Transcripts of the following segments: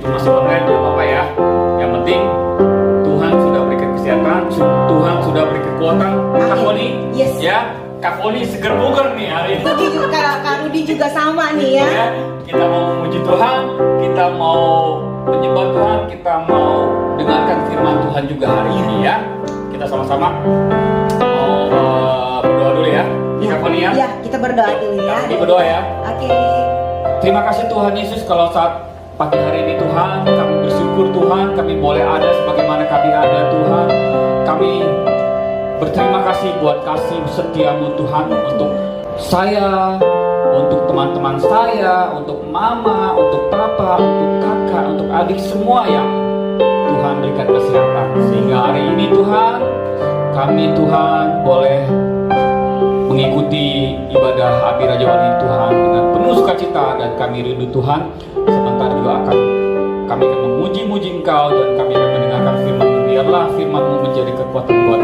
itu masih online nggak apa-apa ya. Yang penting Tuhan sudah berikan kesehatan, Tuhan sudah berikan kekuatan. Kak Foni, Yes. ya, Kak Foni seger buger nih hari ini. Kak Rudi juga sama nih ya. Ya, kita mau memuji Tuhan, kita mau menyembah Tuhan, kita mau dengarkan firman Tuhan juga hari ini ya. Kita sama-sama mau berdoa dulu ya. Kak Foni ya. Ya, kita berdoa dulu ya. Kita berdoa ya. Oke. Terima kasih Tuhan Yesus kalau saat pagi hari ini Tuhan, kami bersyukur Tuhan, kami boleh ada sebagaimana kami ada Tuhan. Kami berterima kasih buat kasih setiamu Tuhan untuk saya, untuk teman-teman saya, untuk mama, untuk papa, untuk kakak, untuk adik semua yang Tuhan berikan kesehatan. Sehingga hari ini Tuhan, kami Tuhan boleh mengikuti ibadah Abi Raja Wali Tuhan dengan penuh sukacita, dan kami rindu Tuhan. Sebentar juga kami akan memuji-muji Engkau, dan kami akan mendengarkan firman. Biarlah firman-Mu menjadi kekuatan buat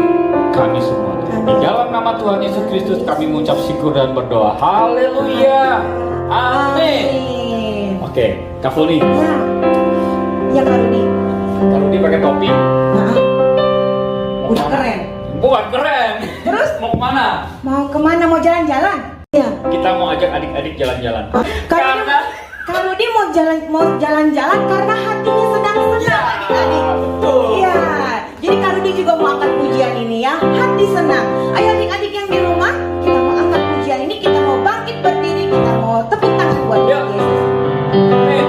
kami semua. Di dalam nama Tuhan Yesus Kristus kami mengucap syukur dan berdoa. Haleluya. Amin. Oke, Kak Foni. Ya. Ya Kak Rudi. Kak Rudi pakai topi. Nah, Mau udah kemana? keren. Bukan keren. Terus Mau kemana? mau kemana? Mau jalan-jalan? Ya. Kita mau ajak adik-adik jalan-jalan. Karena Kak Rudi mau jalan-jalan karena hatinya sedang senang, adik-adik. betul. Iya. Jadi Kak Rudi juga mau angkat pujian ini ya. Hati senang. Ayo adik-adik yang di rumah, kita mau angkat pujian ini, kita mau bangkit berdiri, kita mau tepuk tangan buat Ya. Yesus. Amin.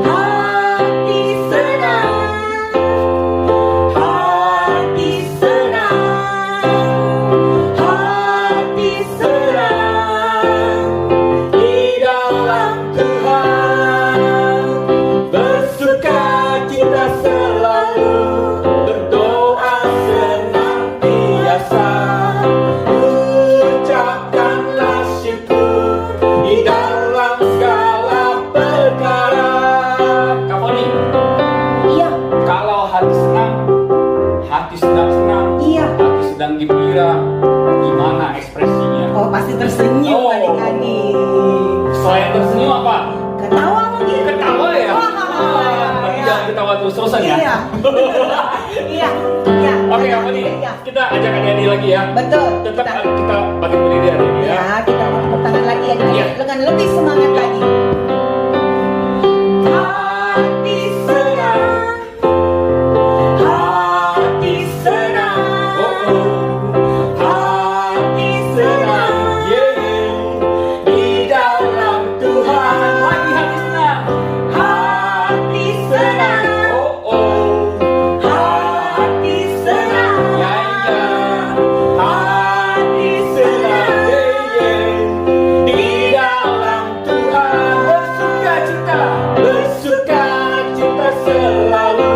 Hati senang, hati senang, hati senang Di dalam Tuhan bersuka cita selalu, berdoa senantiasa, ucapkanlah syukur di dalam segala perkara. Kak Foni, Iya, kalau hati senang, hati sedang-senang, iya. hati sedang gembira, gimana ekspresinya? Oh pasti tersenyum Oh. adik-adik. Selain tersenyum apa? Ketawa mungkin. Ketawa ya? Wah, Tapi iya. jangan ketawa terus-terusan ya? Iya. Iya. Iya. Oke, Kak Foni, Iya. kita ajak adik-adik lagi ya. Betul. Tetap kita bagi berdiri hari ini ya. Ya, kita mau tepuk tangan lagi ya Iya. dengan lebih semangat lagi. Hati senang, hati senang, Oh, oh. hati senang, Di dalam Tuhan lagi hati senang. hati senang, Oh, oh. hati senang, Ya, ya. Hati senang. Di dalam Tuhan bersukacita, bersukacita selalu,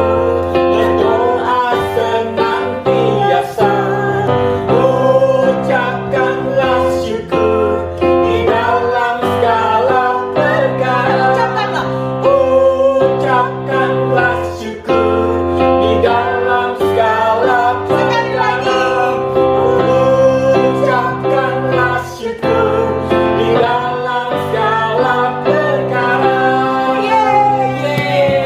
berdoa senantiasa, ucapkanlah syukur di dalam segala perkara. ucapkanlah. Ucapkanlah syukur di dalam segala Sekali lagi. Ucapkanlah syukur di dalam segala perkara.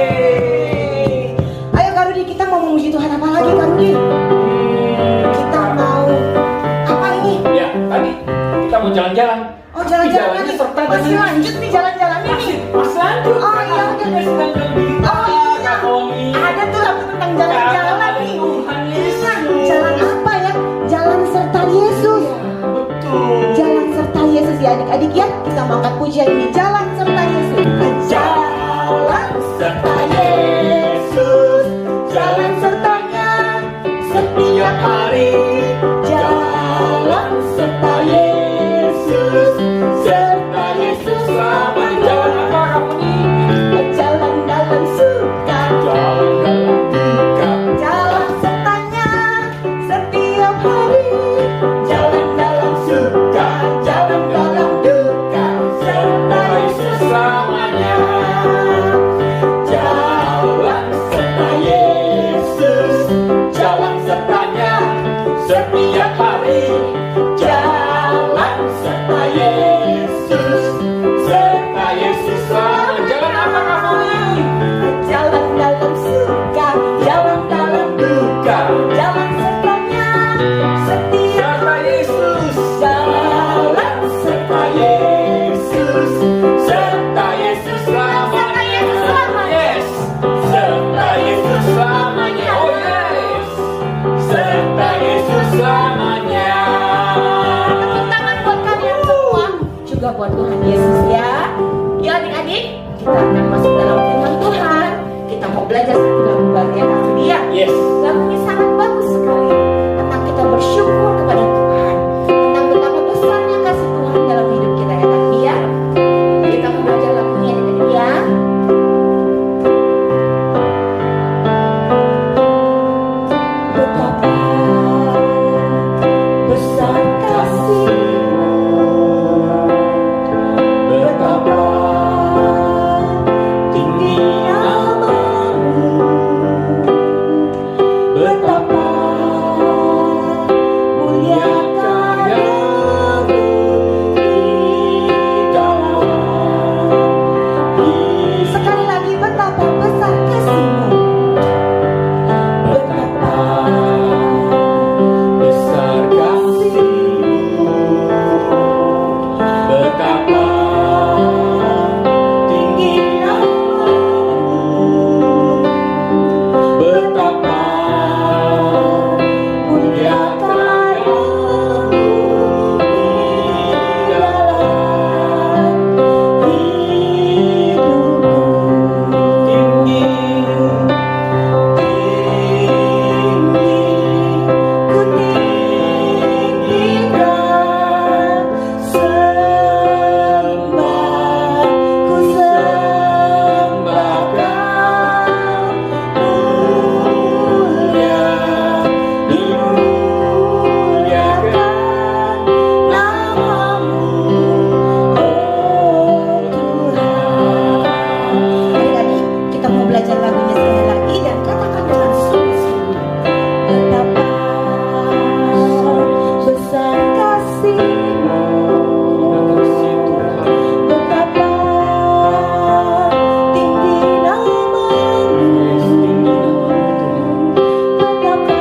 Yeay. Ayo Kak Rudi, kita mau memuji Tuhan apa lagi Kak Rudi? Kita mau apa ini? Ya, tadi kita mau jalan-jalan. Oh jalan-jalan Jalannya lagi. serta Masih dengan- lanjut nih jalan-jalan ini. Mas lanjut. Oh, iya, udah. sedang gembira. Oh iya. Kak Foni. Ada tuh lagu tentang jalan-jalan lagi. Tuhan Yesus. Iya, jalan apa ya? Jalan serta Yesus. Betul. Jalan serta Yesus ya adik-adik ya. Kita mau angkat pujian ini. Jalan serta Yesus. Jalan serta Yesus. Jalan sertanya setiap hari. Jalan serta Yesus. Serta Yesus Selama di jalan apa kamu nih? jalan dalam suka. Jalan dalam duka. Jalan sertanya setiap hari. Jalan dalam suka, jalan dalam duka. Serta Yesus serta Yesus, jalan serta Yesus, serta Yesus selamanya. Yes, serta Yesus selamanya. Oh yes, serta Yesus selamanya. Tepuk tangan buat kalian semua, juga buat Tuhan Yesus ya. Ya adik-adik, kita akan masuk dalam firman Tuhan. Kita mau belajar satu lagu baru yang kasih dia. Yes. Lagu ini sangat bagus sekali tentang kita bersyukur kepada Tuhan, tentang betapa besarnya kasih Tuhan dalam hidup kita ya kan ya. Kita mau belajar lagunya adik-adik ya. Betapa besar kasih-Mu, betapa tinggi nama-Mu, betapa mulia karya-Mu di dalam. Sekali lagi, betapa besar kasih-Mu, betapa Besar kasih-Mu, betapa tinggi nama-Mu, betapa mulia karya-Mu di dalam hidupku. Tinggi, ku tinggikan, sembah, ku sembahkan, mulia, dimuliakan nama-Mu, oh Tuhan. Adik-adik, kita mau belajar lagunya sekali lagi dan katakan dengan sungguh-sungguh. Betapa besar kasih-Mu, kasih Tuhan. betapa tinggi nama-Mu, Yes, tinggi nama-Mu Tuhan. betapa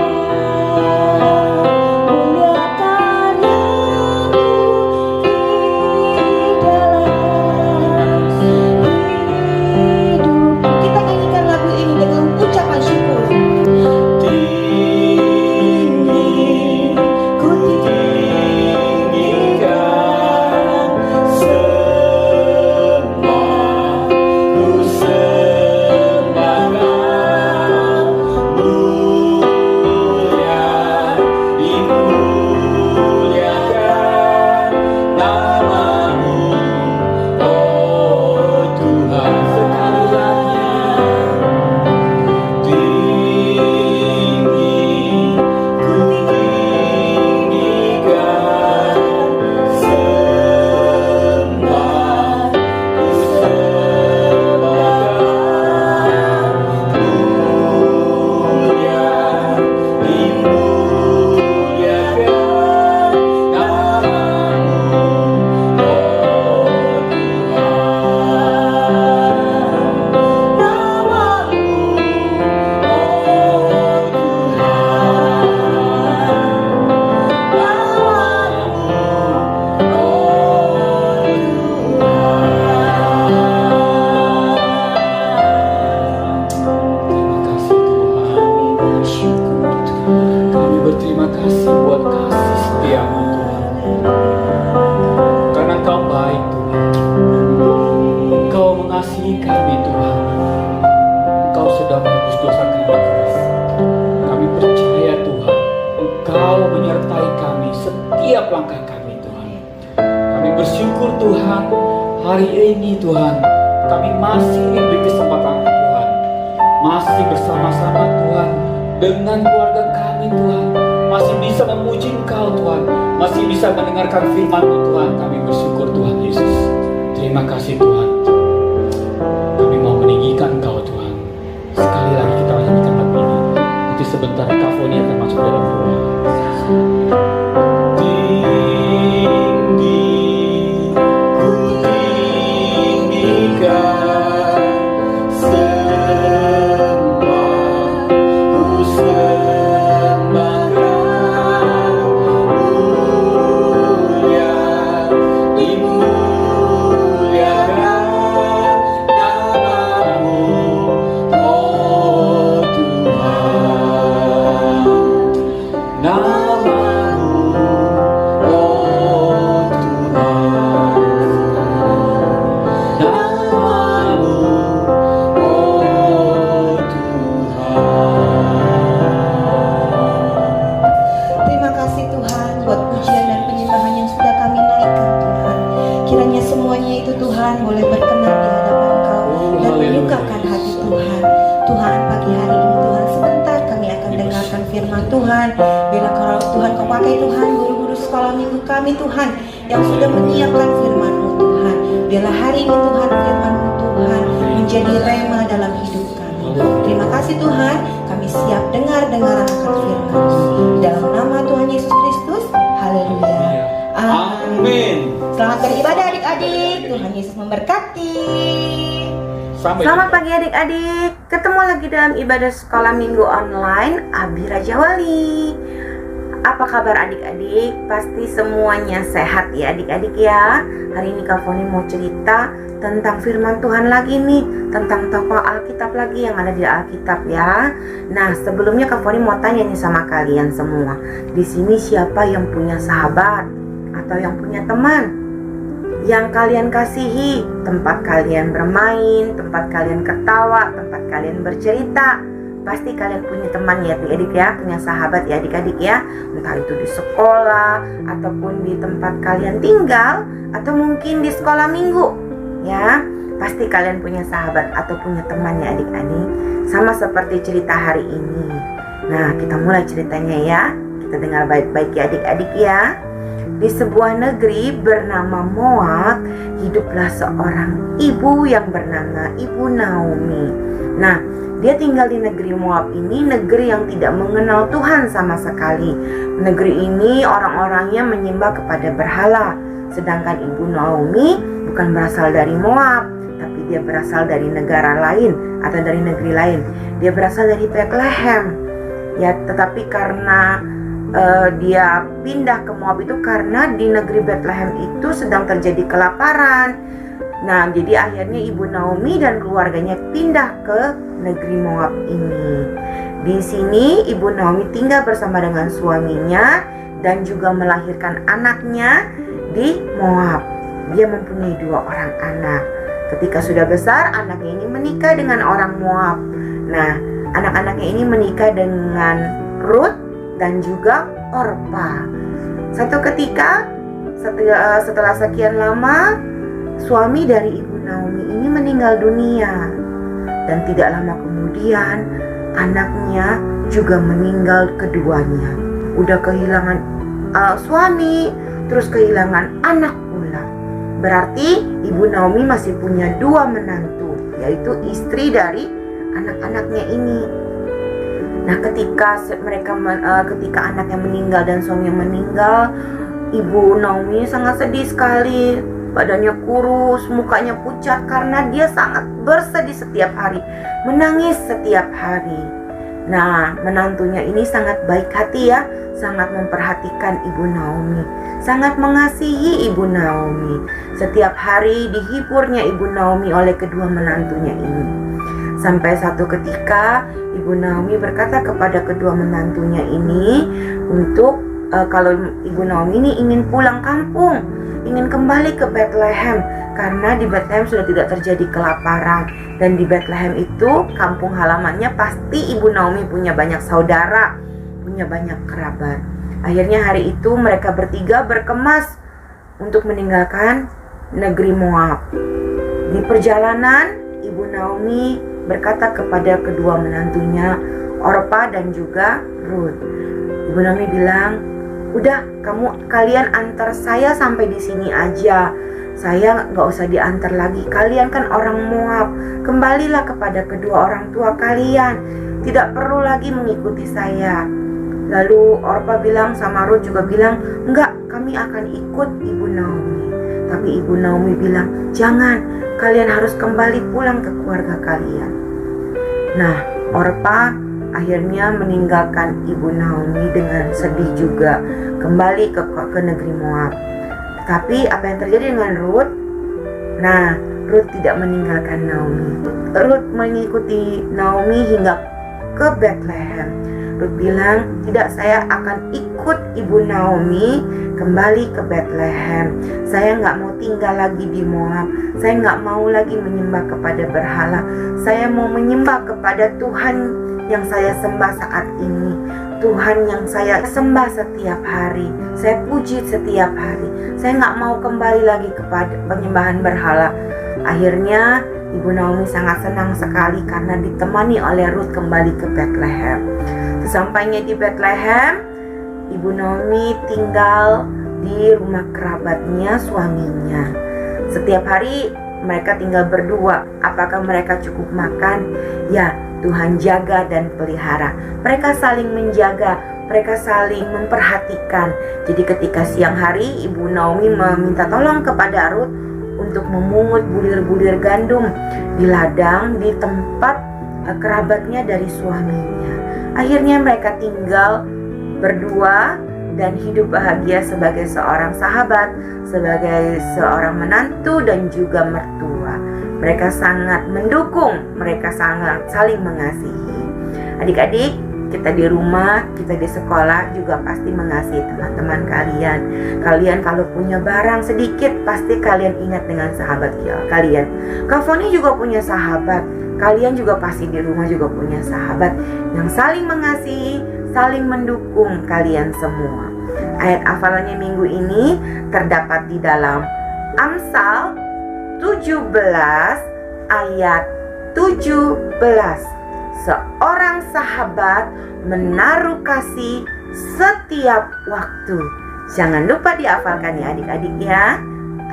mulia karya-Mu di dalam hidup. Kita nyanyikan lagu ini dengan ucapan syukur. Tinggi, Ku tinggikan, sembah, ku sembahkan, mulia, dimuliakan nama-Mu, oh Tuhan. Sekali lagi, tinggi, ku tinggikan, sembah, ku sembahkan, mulia, dimuliakan nama-Mu, oh Tuhan. Kami berterima kasih buat kasih setia-Mu Tuhan. Karena Engkau baik Tuhan. Engkau mengasihi kami Tuhan. Engkau sudah menebus dosa kami keras. Kami percaya Tuhan, Engkau menyertai kami setiap langkah kami Tuhan. Kami bersyukur Tuhan, hari ini Tuhan, kami masih diberi kesempatan Tuhan. Masih bersama-sama Tuhan dengan keluarga kami Tuhan. Masih bisa memuji Engkau Tuhan. Masih bisa mendengarkan firman-Mu Tuhan. Kami bersyukur Tuhan Yesus. Terima kasih Tuhan. Kami mau meninggikan Engkau Tuhan. Sekali lagi kita nyanyikan lagu ini. Nanti sebentar Kak Foni akan masuk dalam doa. Tinggi, ku tinggikan, sembah, ku sembahkan, buat pujian dan penyembahan yang sudah kami naikkan Tuhan. Kiranya semuanya itu Tuhan boleh berkenan di hadapan Kau dan menyukakan hati Tuhan. Tuhan, pagi hari ini Tuhan sebentar kami akan dengarkan firman Tuhan. Bila Tuhan Kau pakai Tuhan guru-guru sekolah minggu kami Tuhan yang sudah menyiapkan firman-Mu Tuhan. Bila hari ini Tuhan firman-Mu Tuhan menjadi rema dalam hidup kami. Terima kasih Tuhan, kami siap dengar-dengaran akan firman-Mu. Dalam nama Tuhan Yesus Kristus, haleluya. Amin. Selamat beribadah adik-adik, Tuhan Yesus memberkati. Selamat pagi adik-adik. Ketemu lagi dalam ibadah sekolah minggu online Abi Raja Wali. Apa kabar adik-adik? Pasti semuanya sehat ya adik-adik ya. Hari ini Kak Foni mau cerita tentang firman Tuhan lagi nih, tentang tokoh Alkitab lagi yang ada di Alkitab ya. Nah, sebelumnya Kak Foni mau tanya nih sama kalian semua. Di sini siapa yang punya sahabat atau yang punya teman yang kalian kasihi, tempat kalian bermain, tempat kalian ketawa, tempat kalian bercerita? Pasti kalian punya teman ya adik-adik ya, punya sahabat ya adik-adik ya. Entah itu di sekolah, ataupun di tempat kalian tinggal, atau mungkin di sekolah minggu ya. Pasti kalian punya sahabat atau punya teman ya adik-adik. Sama seperti cerita hari ini. Nah, kita mulai ceritanya ya. Kita dengar baik-baik ya adik-adik ya. Di sebuah negeri bernama Moab, hiduplah seorang ibu yang bernama Ibu Naomi. Nah, dia tinggal di negeri Moab ini, negeri yang tidak mengenal Tuhan sama sekali. Negeri ini orang-orangnya menyembah kepada berhala. Sedangkan Ibu Naomi bukan berasal dari Moab, tapi dia berasal dari negara lain atau dari negeri lain. Dia berasal dari Bethlehem. Ya, tetapi karena dia pindah ke Moab itu karena di negeri Bethlehem itu sedang terjadi kelaparan. Nah, jadi akhirnya Ibu Naomi dan keluarganya pindah ke negeri Moab ini. Di sini Ibu Naomi tinggal bersama dengan suaminya dan juga melahirkan anaknya di Moab. Dia mempunyai 2 orang anak. Ketika sudah besar, anaknya ini menikah dengan orang Moab. Nah, anak-anaknya ini menikah dengan Ruth dan juga Orpa. Satu ketika setelah sekian lama, suami dari Ibu Naomi ini meninggal dunia. Dan tidak lama kemudian anaknya juga meninggal keduanya. Udah kehilangan suami, terus kehilangan anak pula. Berarti Ibu Naomi masih punya 2 menantu, yaitu istri dari anak-anaknya ini. Nah, ketika anaknya meninggal dan suaminya meninggal, Ibu Naomi sangat sedih sekali. Badannya kurus, mukanya pucat karena dia sangat bersedih setiap hari, menangis setiap hari. Nah, menantunya ini sangat baik hati ya, sangat memperhatikan Ibu Naomi, sangat mengasihi Ibu Naomi. Setiap hari dihiburnya Ibu Naomi oleh kedua menantunya ini. Sampai satu ketika Ibu Naomi berkata kepada kedua menantunya ini untuk kalau Ibu Naomi ini ingin pulang kampung, ingin kembali ke Bethlehem, karena di Bethlehem sudah tidak terjadi kelaparan. Dan di Bethlehem itu kampung halamannya pasti Ibu Naomi punya banyak saudara, punya banyak kerabat. Akhirnya hari itu mereka bertiga berkemas untuk meninggalkan negeri Moab. Di perjalanan Ibu Naomi berkata kepada kedua menantunya, Orpa dan juga Ruth. Ibu Naomi bilang, udah kalian antar saya sampai di sini aja. Saya nggak usah diantar lagi. Kalian kan orang Moab. Kembalilah kepada kedua orang tua kalian. Tidak perlu lagi mengikuti saya. Lalu Orpa bilang sama Ruth juga bilang, enggak, kami akan ikut Ibu Naomi. Tapi Ibu Naomi bilang, jangan, kalian harus kembali pulang ke keluarga kalian. Nah, Orpa akhirnya meninggalkan Ibu Naomi dengan sedih juga, kembali ke negeri Moab. Tapi apa yang terjadi dengan Ruth? Nah, Ruth tidak meninggalkan Naomi. Ruth mengikuti Naomi hingga ke Bethlehem. Ruth bilang, tidak, saya akan ikut Ibu Naomi kembali ke Bethlehem. Saya nggak mau tinggal lagi di Moab. Saya nggak mau lagi menyembah kepada berhala. Saya mau menyembah kepada Tuhan yang saya sembah saat ini. Tuhan yang saya sembah setiap hari, saya puji setiap hari. Saya nggak mau kembali lagi kepada penyembahan berhala. Akhirnya Ibu Naomi sangat senang sekali karena ditemani oleh Ruth kembali ke Bethlehem. Sesampainya di Bethlehem, Ibu Naomi tinggal di rumah kerabatnya suaminya. Setiap hari mereka tinggal berdua. Apakah mereka cukup makan? Ya, Tuhan jaga dan pelihara. Mereka saling menjaga, mereka saling memperhatikan. Jadi ketika siang hari, Ibu Naomi meminta tolong kepada Ruth untuk memungut bulir-bulir gandum di ladang di tempat kerabatnya dari suaminya. Akhirnya mereka tinggal berdua dan hidup bahagia sebagai seorang sahabat, sebagai seorang menantu dan juga mertua. Mereka sangat mendukung, mereka sangat saling mengasihi. Adik-adik, kita di rumah, kita di sekolah juga pasti mengasihi teman-teman kalian. Kalian kalau punya barang sedikit, pasti kalian ingat dengan sahabat kalian. Kak Foni juga punya sahabat. Kalian juga pasti di rumah juga punya sahabat yang saling mengasihi, saling mendukung kalian semua. Ayat hafalannya minggu ini terdapat di dalam Amsal 17 ayat 17. Seorang sahabat menaruh kasih setiap waktu. Jangan lupa dihafalkan ya adik-adik ya.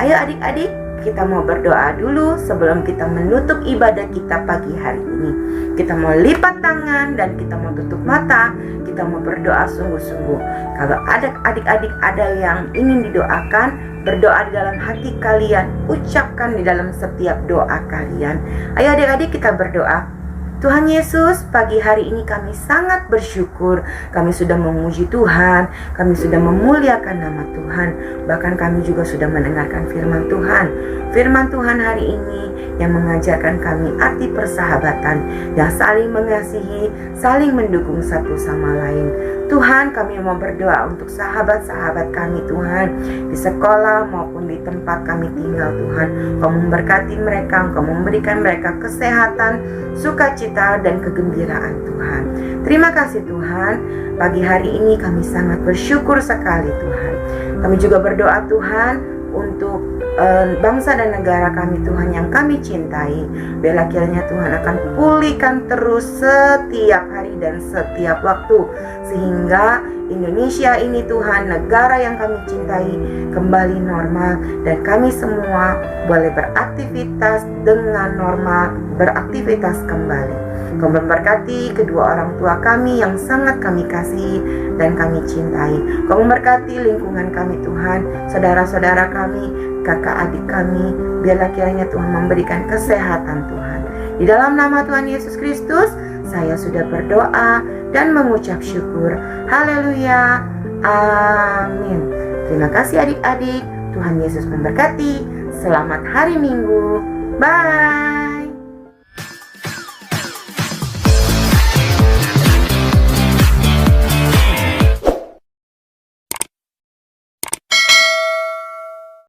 Ayo adik-adik, kita mau berdoa dulu sebelum kita menutup ibadah kita pagi hari ini. Kita mau lipat tangan dan kita mau tutup mata. Kita mau berdoa sungguh-sungguh. Kalau ada adik-adik ada yang ingin didoakan, berdoa di dalam hati kalian, ucapkan di dalam setiap doa kalian. Ayo adik-adik kita berdoa. Tuhan Yesus, pagi hari ini kami sangat bersyukur. Kami sudah memuji Tuhan, kami sudah memuliakan nama Tuhan. Bahkan kami juga sudah mendengarkan firman Tuhan. Firman Tuhan hari ini yang mengajarkan kami arti persahabatan, yang saling mengasihi, saling mendukung satu sama lain. Tuhan, kami mau berdoa untuk sahabat-sahabat kami Tuhan, di sekolah maupun di tempat kami tinggal Tuhan. Kau memberkati mereka, Kau memberikan mereka kesehatan, sukacita dan kegembiraan Tuhan. Terima kasih Tuhan, pagi hari ini kami sangat bersyukur sekali Tuhan. Kami juga berdoa Tuhan untuk bangsa dan negara kami Tuhan yang kami cintai. Biarlah kiranya Tuhan akan pulihkan terus setiap hari dan setiap waktu, sehingga Indonesia ini Tuhan, negara yang kami cintai, kembali normal dan kami semua boleh beraktivitas dengan normal, beraktivitas kembali. Kau memberkati kedua orang tua kami yang sangat kami kasihi dan kami cintai. Kau memberkati lingkungan kami Tuhan, saudara-saudara kami, kakak adik kami. Biarlah kiranya Tuhan memberikan kesehatan Tuhan. Di dalam nama Tuhan Yesus Kristus, saya sudah berdoa dan mengucap syukur. Haleluya. Amin. Terima kasih adik-adik. Tuhan Yesus memberkati. Selamat hari Minggu. Bye.